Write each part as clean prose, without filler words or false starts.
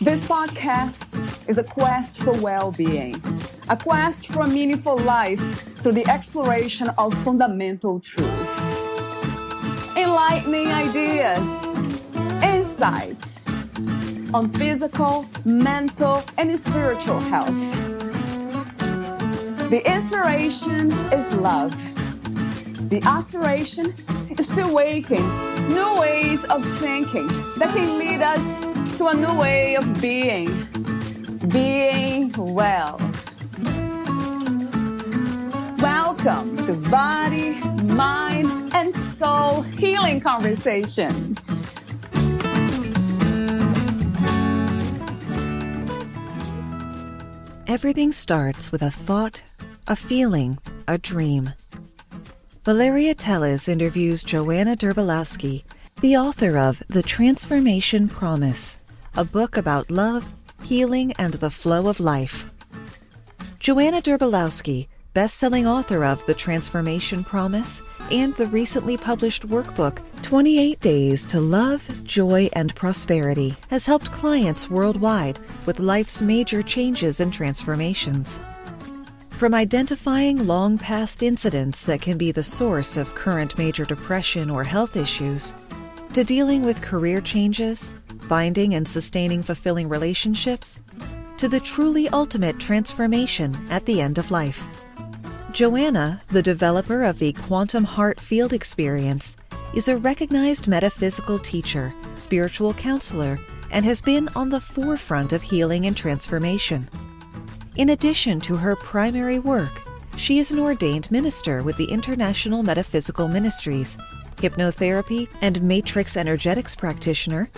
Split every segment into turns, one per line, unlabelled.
This podcast is a quest for well-being, a quest for a meaningful life through the exploration of fundamental truth. Enlightening ideas, insights on physical, mental, and spiritual health. The inspiration is love. The aspiration is to awaken new ways of thinking that can lead us to a new way of being well. Welcome to Body, Mind, and Soul Healing Conversations.
Everything starts with a thought, a feeling, a dream. Valeria Teles interviews Johanna Derbolowsky, the author of The Transformation Promise, a book about love, healing, and the flow of life. Johanna Derbolowsky, best-selling author of The Transformation Promise and the recently published workbook 28 Days to Love, Joy, and Prosperity, has helped clients worldwide with life's major changes and transformations. From identifying long-past incidents that can be the source of current major depression or health issues, to dealing with career changes, finding and sustaining fulfilling relationships, to the truly ultimate transformation at the end of life. Johanna, the developer of the Quantum Heart Field Experience, is a recognized metaphysical teacher, spiritual counselor, and has been on the forefront of healing and transformation. In addition to her primary work, she is an ordained minister with the International Metaphysical Ministries, hypnotherapy and matrix energetics practitioner,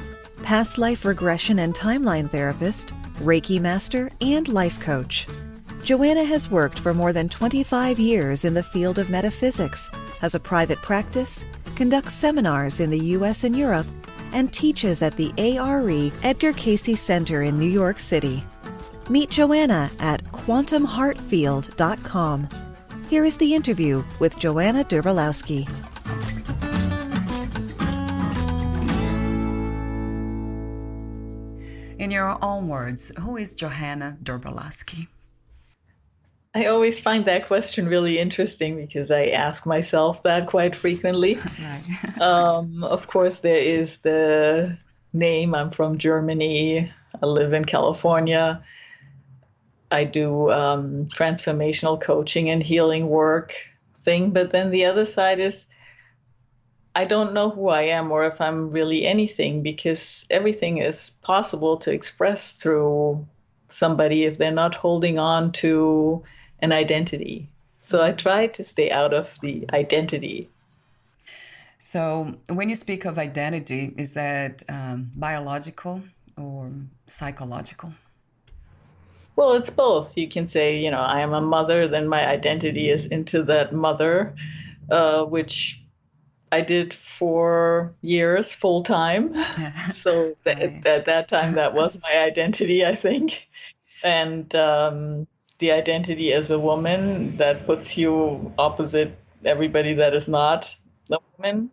past life regression and timeline therapist, Reiki Master, and life coach. Johanna has worked for more than 25 years in the field of metaphysics, has a private practice, conducts seminars in the U.S. and Europe, and teaches at the A.R.E. Edgar Cayce Center in New York City. Meet Johanna at quantumheartfield.com. Here is the interview with Johanna Derbolowsky.
In your own words, who is Johanna Derbolowsky?
I always find that question really interesting because I ask myself that quite frequently.
Right.
Of course, there is the name. I'm from Germany. I live in California. I do transformational coaching and healing work thing. But then the other side is I don't know who I am or if I'm really anything, because everything is possible to express through somebody if they're not holding on to an identity. So I try to stay out of the identity.
So when you speak of identity, is that biological or psychological?
Well, it's both. You can say, I am a mother, then my identity is into that mother, which I did for years full time.
Yeah.
So at that time, that was my identity, I think. And the identity as a woman, that puts you opposite everybody that is not a woman.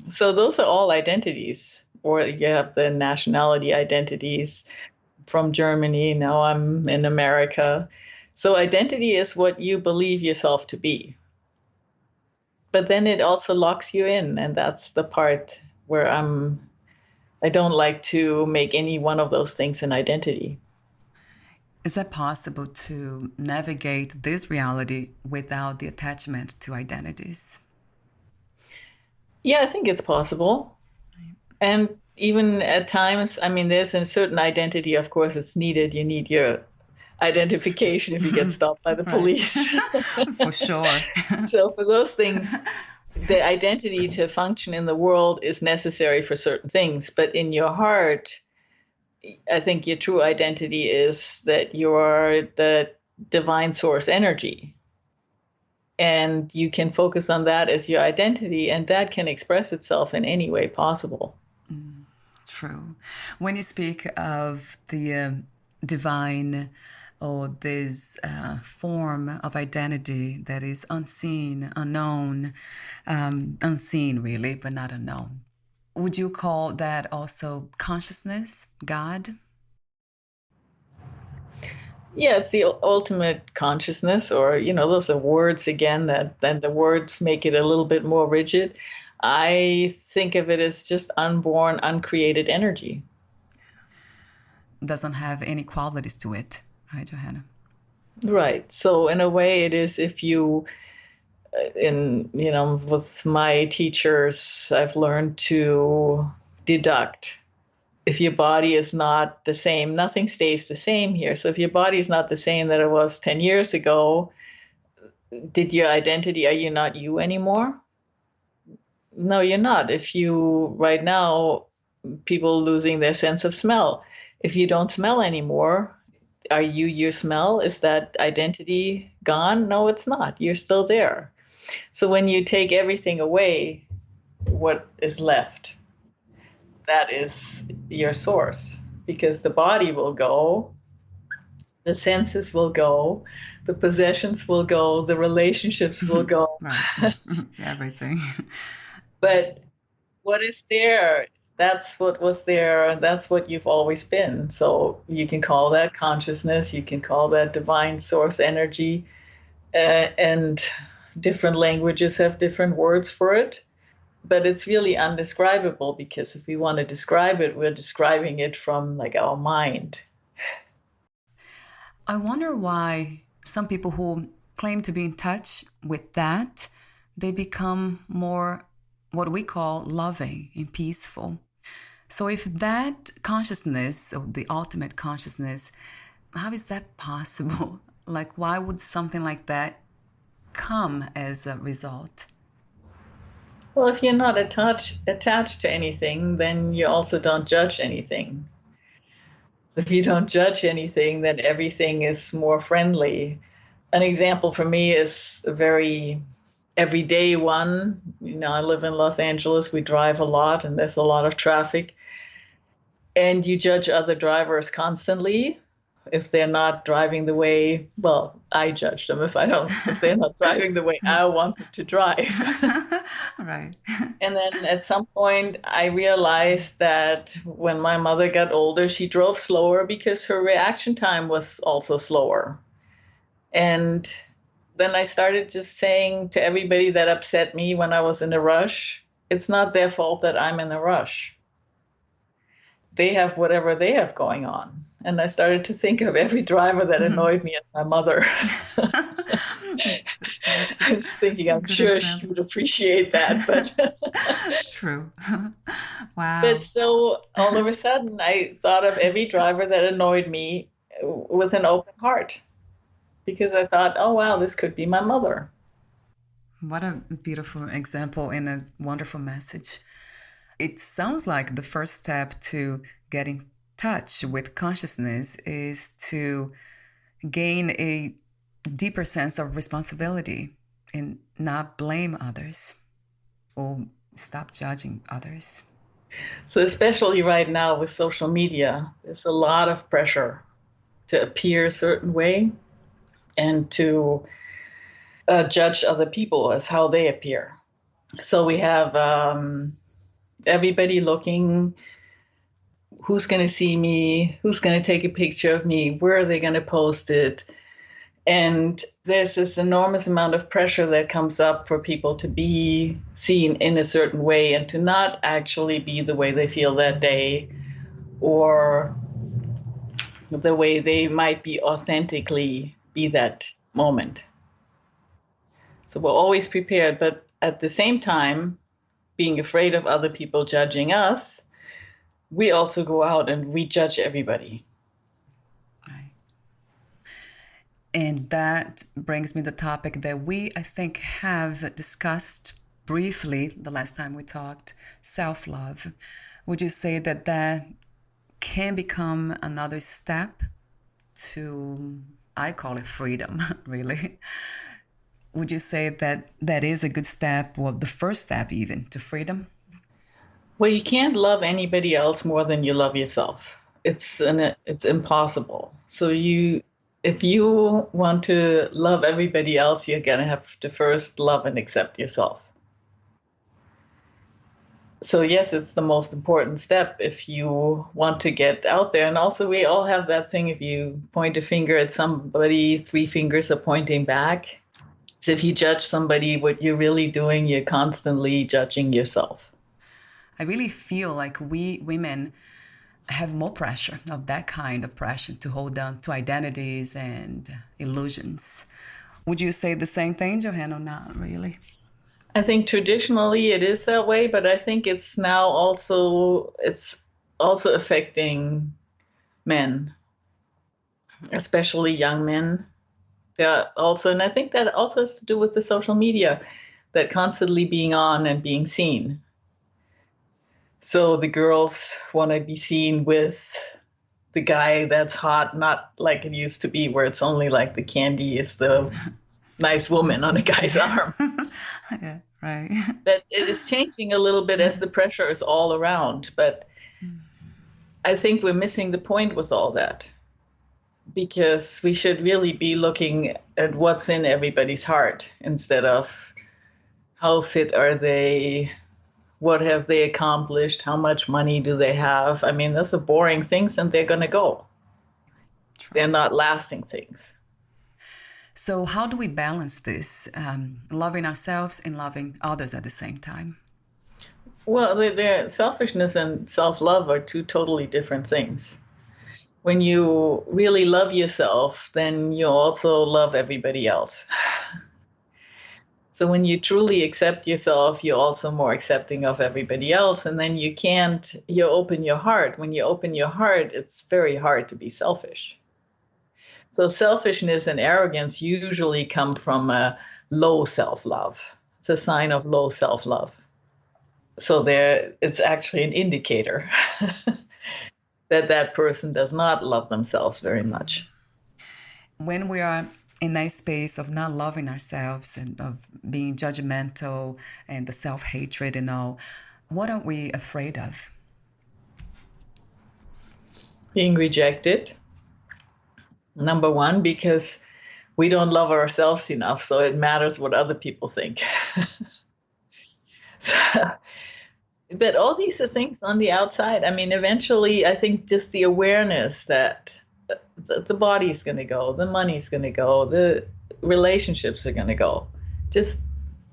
So those are all identities. Or you have the nationality identities. From Germany, now I'm in America. So identity is what you believe yourself to be. But then it also locks you in, and that's the part where I don't like to make any one of those things an identity.
Is it possible to navigate this reality without the attachment to identities?
Yeah, I think it's possible. And even at times, there's a certain identity, of course, it's needed. You need your identification if you get stopped by the police.
For sure.
So for those things, the identity to function in the world is necessary for certain things. But in your heart, I think your true identity is that you are the divine source energy. And you can focus on that as your identity, and that can express itself in any way possible.
True. When you speak of the divine or this form of identity that is unseen, unknown, unseen really, but not unknown, would you call that also consciousness, God?
Yeah, it's the ultimate consciousness, or, those are words again that then the words make it a little bit more rigid. I think of it as just unborn, uncreated energy.
Doesn't have any qualities to it, right, Johanna?
Right. So in a way it is, if you, with my teachers, I've learned to deduct. If your body is not the same, nothing stays the same here. So if your body is not the same that it was 10 years ago, did your identity, are you not you anymore? No, you're not. If you, right now, people losing their sense of smell, if you don't smell anymore, are you your smell? Is that identity gone? No, it's not. You're still there. So when you take everything away, what is left? That is your source, because the body will go, the senses will go, the possessions will go, the relationships will go.
Right. Everything.
But what is there? That's what was there, and that's what you've always been. So you can call that consciousness, you can call that divine source energy, and different languages have different words for it. But it's really undescribable, because if we want to describe it, we're describing it from like our mind.
I wonder why some people who claim to be in touch with that, they become more what we call loving and peaceful. So if that consciousness, or the ultimate consciousness, how is that possible? Like, why would something like that come as a result?
Well, if you're not attached to anything, then you also don't judge anything. If you don't judge anything, then everything is more friendly. An example for me is a very everyday one. I live in Los Angeles. We drive a lot, and there's a lot of traffic. And you judge other drivers constantly if they're not driving the way, well, I judge them if they're not driving the way I want them to drive.
Right.
And then at some point, I realized that when my mother got older, she drove slower because her reaction time was also slower. And then I started just saying to everybody that upset me when I was in a rush, it's not their fault that I'm in a rush. They have whatever they have going on. And I started to think of every driver that annoyed me as my mother. I was thinking, I'm sure she would appreciate that, but
true. Wow.
But so all of a sudden, I thought of every driver that annoyed me with an open heart, because I thought, oh, wow, this could be my mother.
What a beautiful example and a wonderful message. It sounds like the first step to get in touch with consciousness is to gain a deeper sense of responsibility and not blame others or stop judging others.
So especially right now with social media, there's a lot of pressure to appear a certain way and to judge other people as how they appear. So we have everybody looking, who's going to see me, who's going to take a picture of me, where are they going to post it? And there's this enormous amount of pressure that comes up for people to be seen in a certain way and to not actually be the way they feel that day, or the way they might be authentically be that moment. So we're always prepared, but at the same time, being afraid of other people judging us, we also go out and we judge everybody.
Right. And that brings me to the topic that we, I think, have discussed briefly the last time we talked, self-love. Would you say that that can become another step to, I call it freedom, really? Would you say that that is a good step, or the first step even, to freedom?
Well, you can't love anybody else more than you love yourself. It's impossible. So if you want to love everybody else, you're going to have to first love and accept yourself. So yes, it's the most important step if you want to get out there. And also we all have that thing, if you point a finger at somebody, 3 fingers are pointing back. So if you judge somebody, what you're really doing, you're constantly judging yourself.
I really feel like we women have more pressure, of that kind of pressure, to hold on to identities and illusions. Would you say the same thing, Johanna, or not really?
I think traditionally it is that way, but I think it's also affecting men, especially young men. Yeah, also, and I think that also has to do with the social media, that constantly being on and being seen. So the girls want to be seen with the guy that's hot, not like it used to be where it's only like the candy is the nice woman on a guy's arm.
Yeah, right.
That it is changing a little bit as the pressure is all around. But I think we're missing the point with all that, because we should really be looking at what's in everybody's heart instead of how fit are they, what have they accomplished, how much money do they have. I mean, those are boring things and they're going to go. True. They're not lasting things.
So how do we balance this, loving ourselves and loving others at the same time?
Well, selfishness and self-love are 2 totally different things. When you really love yourself, then you also love everybody else. So when you truly accept yourself, you're also more accepting of everybody else. And then you open your heart. When you open your heart, it's very hard to be selfish. So selfishness and arrogance usually come from a low self-love. It's a sign of low self-love. So it's actually an indicator that person does not love themselves very much.
When we are in that space of not loving ourselves and of being judgmental and the self-hatred and all, what are we afraid of?
Being rejected. Number 1, because we don't love ourselves enough, so it matters what other people think. But all these are things on the outside. I mean, eventually, I think just the awareness that the body's going to go, the money's going to go, the relationships are going to go. Just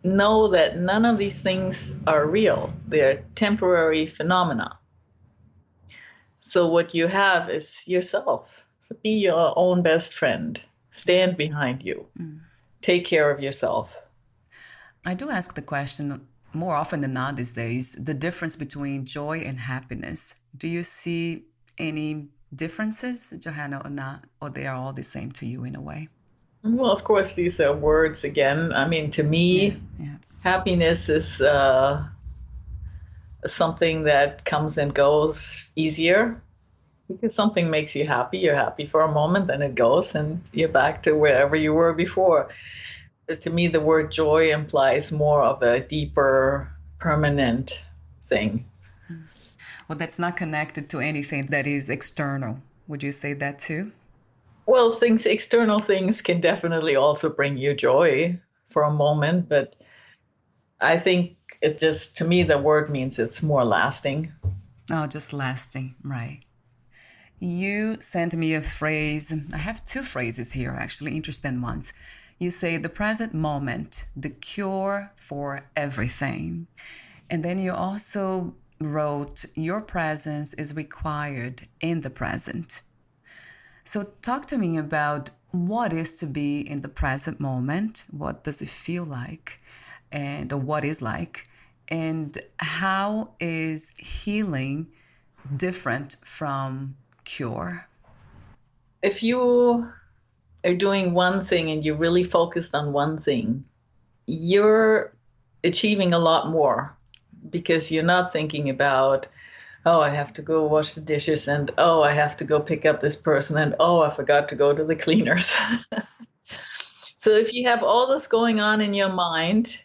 know that none of these things are real. They're temporary phenomena. So what you have is yourself. So be your own best friend. Stand behind you. Take care of yourself.
I do ask the question more often than not these days, the difference between joy and happiness. Do you see any differences, Johanna, or not? Or they are all the same to you in a way?
Well, of course, these are words again. I mean, to me, happiness is something that comes and goes easier. Because something makes you happy, you're happy for a moment, and it goes, and you're back to wherever you were before. But to me, the word joy implies more of a deeper, permanent thing.
Well, that's not connected to anything that is external. Would you say that too?
Well, external things can definitely also bring you joy for a moment, but I think to me, the word means it's more lasting.
Oh, just lasting, right. You sent me a phrase. I have 2 phrases here, actually, interesting ones. You say the present moment, the cure for everything. And then you also wrote, your presence is required in the present. So talk to me about what is to be in the present moment. What does it feel like? Or what is like? And how is healing different from cure?
If you are doing one thing and you're really focused on one thing, you're achieving a lot more, because you're not thinking about, oh, I have to go wash the dishes, and oh, I have to go pick up this person, and oh, I forgot to go to the cleaners. So if you have all this going on in your mind,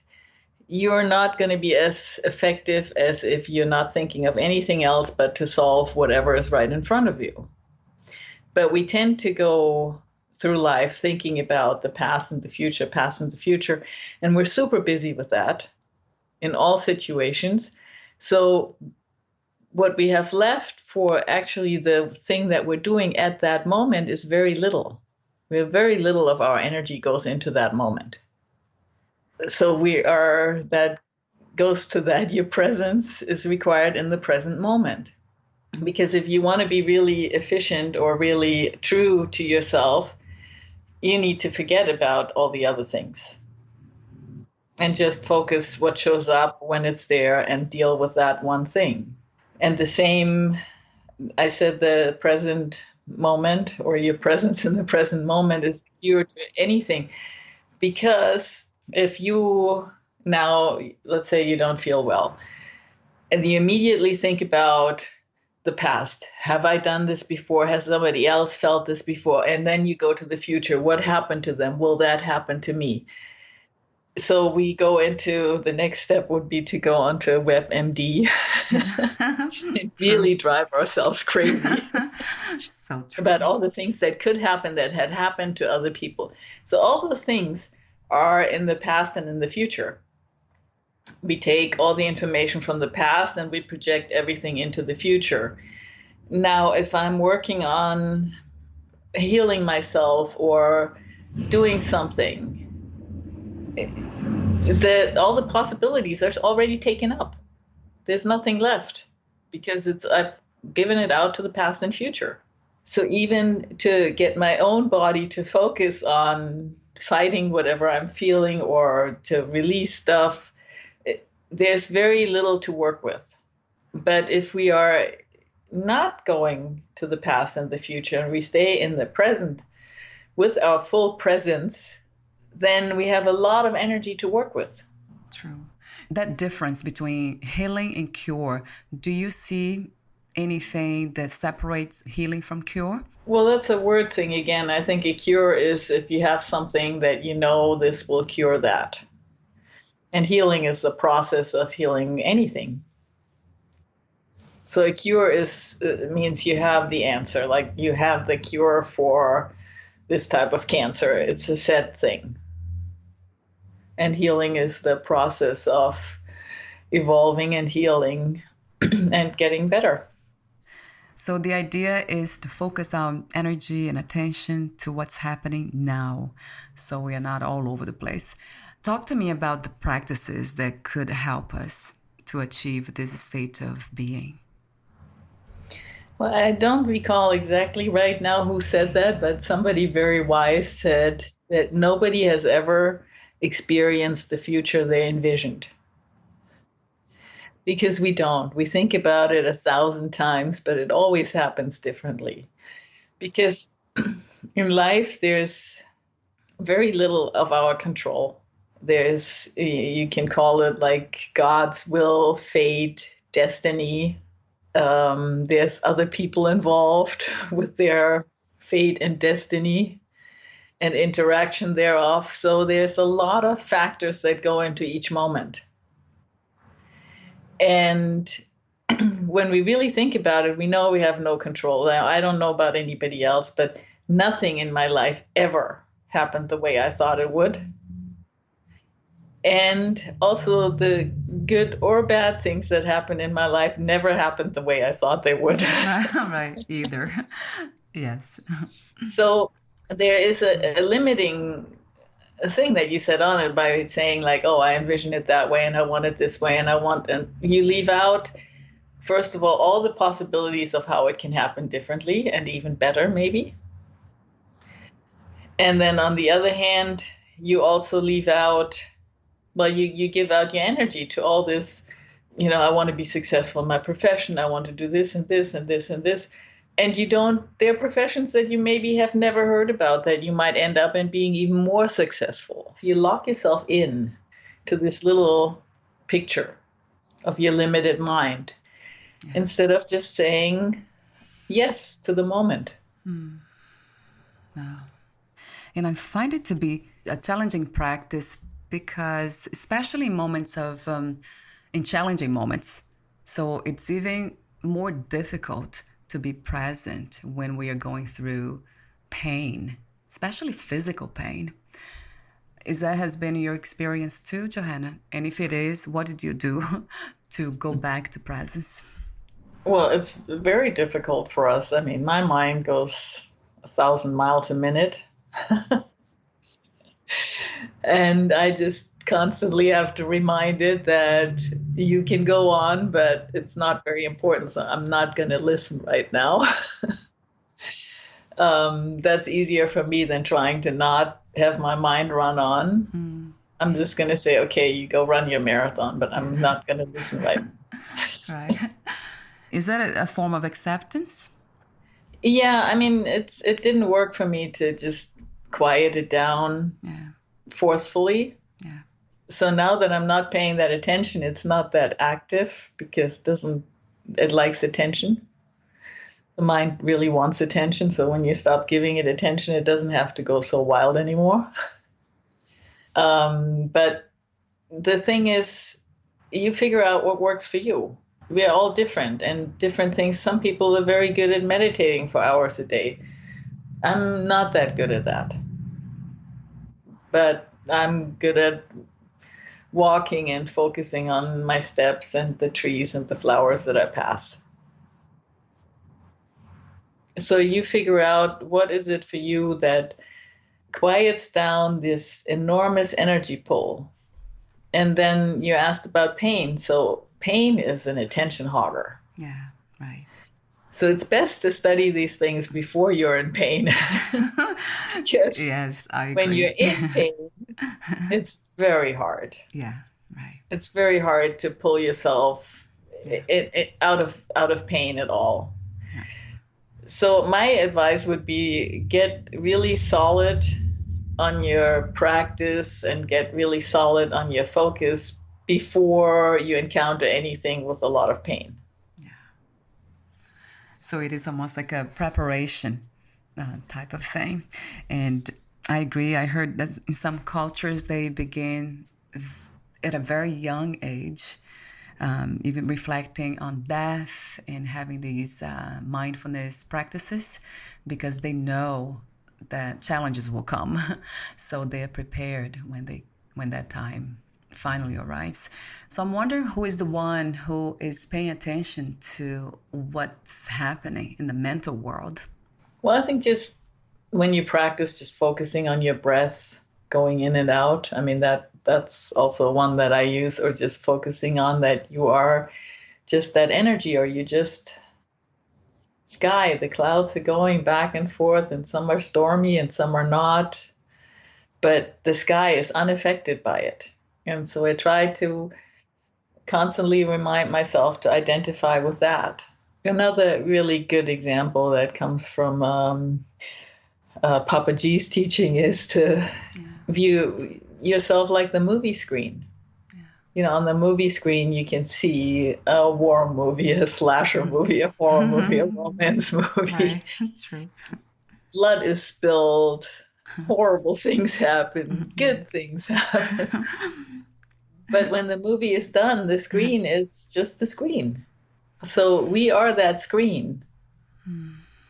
you're not going to be as effective as if you're not thinking of anything else but to solve whatever is right in front of you. But we tend to go through life thinking about the past and the future, and we're super busy with that in all situations. So what we have left for actually the thing that we're doing at that moment is very little. We have very little of our energy goes into that moment. So that goes to that your presence is required in the present moment. Because if you want to be really efficient or really true to yourself, you need to forget about all the other things and just focus what shows up when it's there and deal with that one thing. And the same, I said, the present moment or your presence in the present moment is cure to anything. Because if you now, let's say you don't feel well, and you immediately think about the past. Have I done this before? Has somebody else felt this before? And then you go to the future. What happened to them? Will that happen to me? So we go into the next step would be to go onto WebMD and really drive ourselves crazy
So true.
about all the things that could happen that had happened to other people. So all those things are in the past and in the future. We take all the information from the past and we project everything into the future. Now, if I'm working on healing myself or doing something, all the possibilities are already taken up. There's nothing left because I've given it out to the past and future. So even to get my own body to focus on fighting whatever I'm feeling or to release stuff, there's very little to work with. But if we are not going to the past and the future and we stay in the present with our full presence, then we have a lot of energy to work with.
True. That difference between healing and cure, do you see anything that separates healing from cure?
Well, that's a word thing again. I think a cure is if you have something that you know this will cure that. And healing is the process of healing anything. So a cure means you have the answer, like you have the cure for this type of cancer. It's a set thing. And healing is the process of evolving and healing and getting better.
So the idea is to focus our energy and attention to what's happening now, so we are not all over the place. Talk to me about the practices that could help us to achieve this state of being.
Well, I don't recall exactly right now who said that, but somebody very wise said that nobody has ever experienced the future they envisioned. Because we don't. We think about it 1,000 times, but it always happens differently. Because in life, there's very little of our control. You can call it like God's will, fate, destiny. There's other people involved with their fate and destiny and interaction thereof. So there's a lot of factors that go into each moment. And when we really think about it, we know we have no control. Now, I don't know about anybody else, but nothing in my life ever happened the way I thought it would. And also the good or bad things that happened in my life never happened the way I thought they would.
Right, either. Yes.
So there is a limiting thing that you set on it by saying like, oh, I envision it that way and I want it this way and you leave out, first of all the possibilities of how it can happen differently and even better maybe. And then on the other hand, you also leave out, well, you give out your energy to all this, I want to be successful in my profession. I want to do this and this and this and this. And there are professions that you maybe have never heard about that you might end up in being even more successful. If you lock yourself in to this little picture of your limited mind, instead of just saying yes to the moment.
Wow. And I find it to be a challenging practice because especially in moments of, in challenging moments, so it's even more difficult to be present when we are going through pain, especially physical pain. Is that has been your experience too, Johanna? And if it is, what did you do to go back to presence?
Well, it's very difficult for us. I mean, my mind goes 1,000 miles a minute. And I just constantly have to remind it that you can go on, but it's not very important. So I'm not going to listen right now. That's easier for me than trying to not have my mind run on. I'm just going to say, okay, you go run your marathon, but I'm not going to listen right now.
Right. Is that a form of acceptance?
Yeah, I mean, it didn't work for me to just quiet it down forcefully.
Yeah.
So now that I'm not paying that attention, it's not that active because it likes attention. The mind really wants attention. So when you stop giving it attention, it doesn't have to go so wild anymore. But the thing is, you figure out what works for you. We are all different and different things. Some people are very good at meditating for hours a day. I'm not that good at that. But I'm good at walking and focusing on my steps and the trees and the flowers that I pass. So you figure out what is it for you that quiets down this enormous energy pull. And then you asked about pain. So pain is an attention hogger.
Yeah, right.
So it's best to study these things before you're in pain. Because
yes, I agree.
When you're in pain, it's very hard.
Yeah, right.
It's very hard to pull yourself out of pain at all. Yeah. So my advice would be get really solid on your practice and get really solid on your focus before you encounter anything with a lot of pain.
Yeah. So it is almost like a preparation type of thing. And I agree. I heard that in some cultures, they begin at a very young age, even reflecting on death and having these mindfulness practices because they know that challenges will come. So they are prepared when that time finally arrives. So I'm wondering who is the one who is paying attention to what's happening in the mental world?
Well, I think just when you practice just focusing on your breath, going in and out, I mean, that's also one that I use, or just focusing on that you are just that energy, or you just sky, the clouds are going back and forth, and some are stormy and some are not, but the sky is unaffected by it. And so I try to constantly remind myself to identify with that. Another really good example that comes from Papa G's teaching is to view yourself like the movie screen. You know, on the movie screen, you can see a war movie, a slasher movie, a horror movie, a romance movie.
Right. True.
Blood is spilled, horrible things happen, good things happen. But when the movie is done, the screen is just the screen. So we are that screen.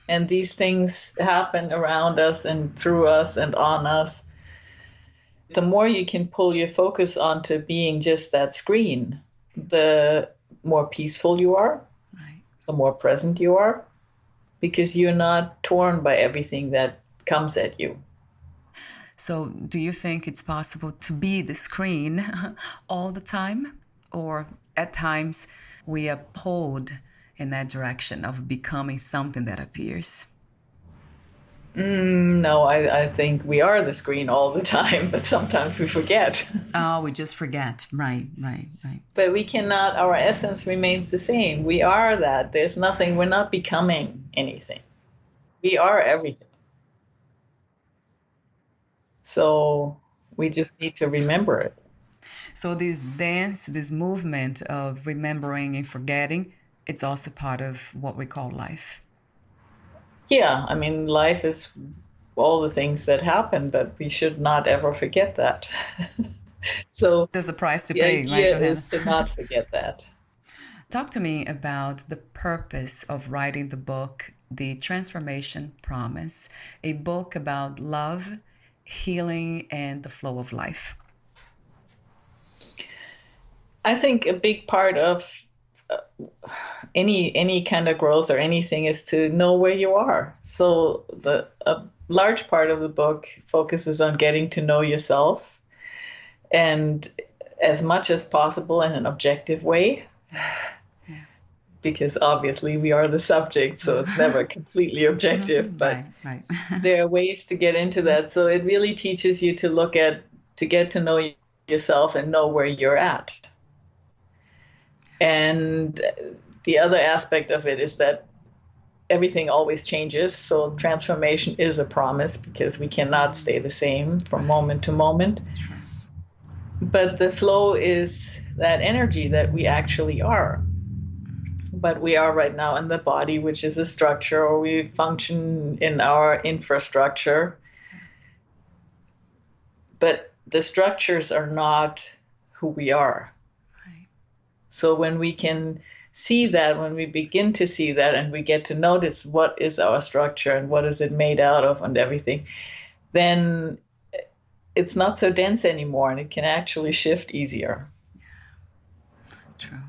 And these things happen around us and through us and on us. The more you can pull your focus onto being just that screen, the more peaceful you are,
right.
The more present you are, because you're not torn by everything that comes at you.
So do you think it's possible to be the screen all the time? Or at times we are pulled in that direction of becoming something that appears?
No, I think we are the screen all the time, but sometimes we forget.
Oh, we just forget. Right.
But we cannot, our essence remains the same. We are that. There's nothing, we're not becoming anything. We are everything. So we just need to remember it.
So this dance, this movement of remembering and forgetting, it's also part of what we call life.
Yeah, I mean, life is all the things that happen, but we should not ever forget that. So
there's a price to
the
pay,
idea
right, Johanna?
is to not forget that.
Talk to me about the purpose of writing the book, The Transformation Promise, a book about love healing and the flow of life?
I think a big part of any kind of growth or anything is to know where you are. So a large part of the book focuses on getting to know yourself, and as much as possible in an objective way. Because obviously we are the subject, so it's never completely objective, but
right.
there are ways to get into that. So it really teaches you to get to know yourself and know where you're at. And the other aspect of it is that everything always changes. So transformation is a promise, because we cannot stay the same from moment to moment.
Sure.
But the flow is that energy that we actually are. But we are right now in the body, which is a structure, or we function in our infrastructure. But the structures are not who we are.
Right.
So when we can see that, when we begin to see that, and we get to notice what is our structure and what is it made out of and everything, then it's not so dense anymore, and it can actually shift easier.
True.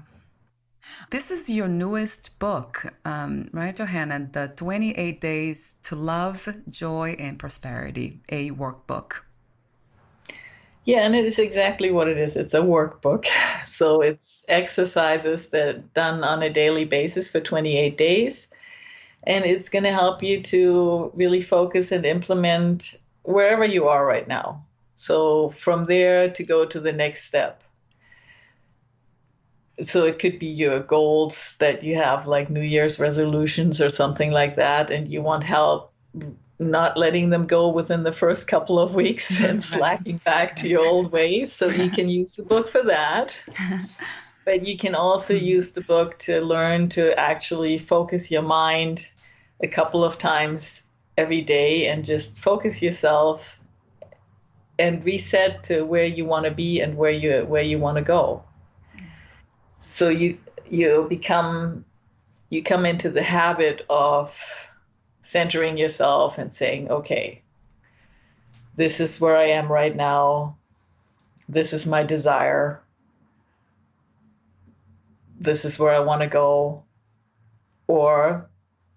This is your newest book, right, Johanna? The 28 Days to Love, Joy, and Prosperity, a workbook.
Yeah, and it is exactly what it is. It's a workbook. So it's exercises that are done on a daily basis for 28 days. And it's going to help you to really focus and implement wherever you are right now. So from there to go to the next step. So it could be your goals that you have, like New Year's resolutions or something like that, and you want help not letting them go within the first couple of weeks and slacking back to your old ways. So you can use the book for that. But you can also use the book to learn to actually focus your mind a couple of times every day and just focus yourself and reset to where you want to be and where you want to go. So you come into the habit of centering yourself and saying, okay, this is where I am right now. This is my desire. This is where I want to go. Or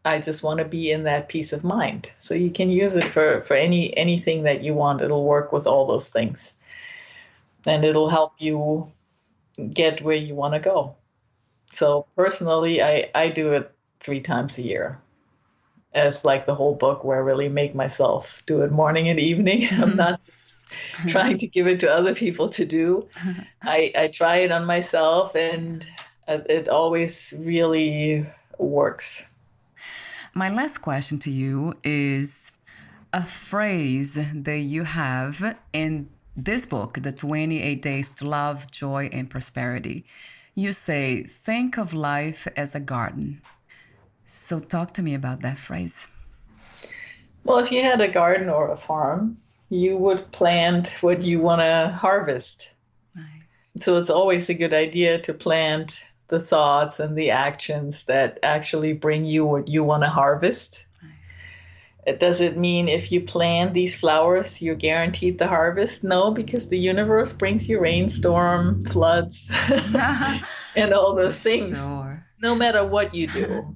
I just want to be in that peace of mind. So you can use it for anything that you want. It'll work with all those things. And it'll help you get where you want to go. So personally, I do it 3 times a year. As like the whole book, where I really make myself do it morning and evening. I'm not just trying to give it to other people to do. I try it on myself, and it always really works.
My last question to you is a phrase that you have in this book, The 28 Days to Love, Joy, and Prosperity. You say, think of life as a garden. So talk to me about that phrase.
Well, if you had a garden or a farm, you would plant what you want to harvest.
Right.
So it's always a good idea to plant the thoughts and the actions that actually bring you what you want to harvest. Right. Does it mean if you plant these flowers, you're guaranteed the harvest? No, because the universe brings you rainstorm, floods, and all those things.
Sure.
No matter what you do.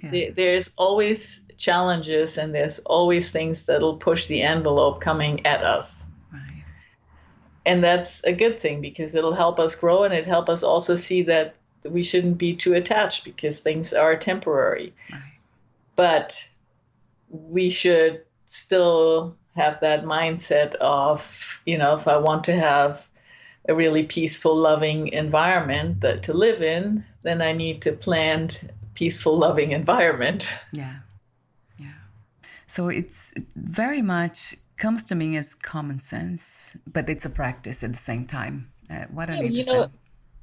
Yeah.
There's always challenges, and there's always things that'll push the envelope coming at us.
Right.
And that's a good thing, because it'll help us grow, and it help us also see that we shouldn't be too attached, because things are temporary.
Right.
But we should still have that mindset of, if I want to have a really peaceful, loving environment to live in, then I need to plant peaceful, loving environment.
Yeah. So it's very much comes to me as common sense, but it's a practice at the same time. What an interesting.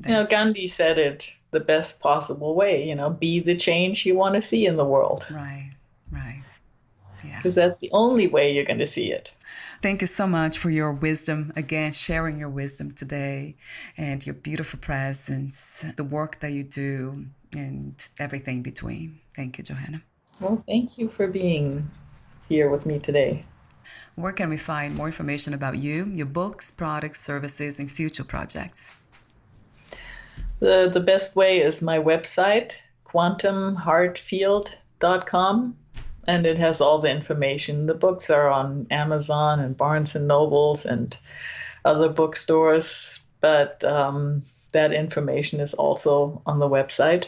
Gandhi said it the best possible way. Be the change you want to see in the world.
Right. Yeah.
Because that's the only way you're going to see it.
Thank you so much for your wisdom, again, sharing your wisdom today, and your beautiful presence, the work that you do, and everything between. Thank you, Johanna.
Well, thank you for being here with me today.
Where can we find more information about you, your books, products, services, and future projects?
The best way is my website, quantumheartfield.com, and it has all the information. The books are on Amazon and Barnes and Nobles and other bookstores, but that information is also on the website.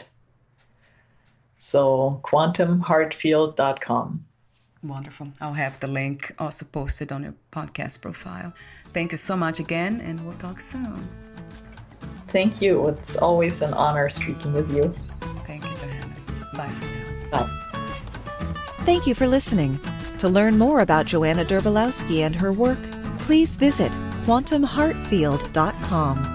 So quantumheartfield.com.
Wonderful. I'll have the link also posted on your podcast profile. Thank you so much again, and we'll talk soon.
Thank you. It's always an honor speaking with you.
Thank you, Johanna. Bye for now.
Bye.
Thank you for listening. To learn more about Johanna Derbolowsky and her work, please visit quantumheartfield.com.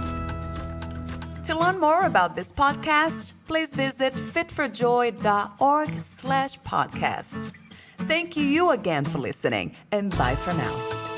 To learn more about this podcast, please visit fitforjoy.org/podcast. Thank you again for listening, and bye for now.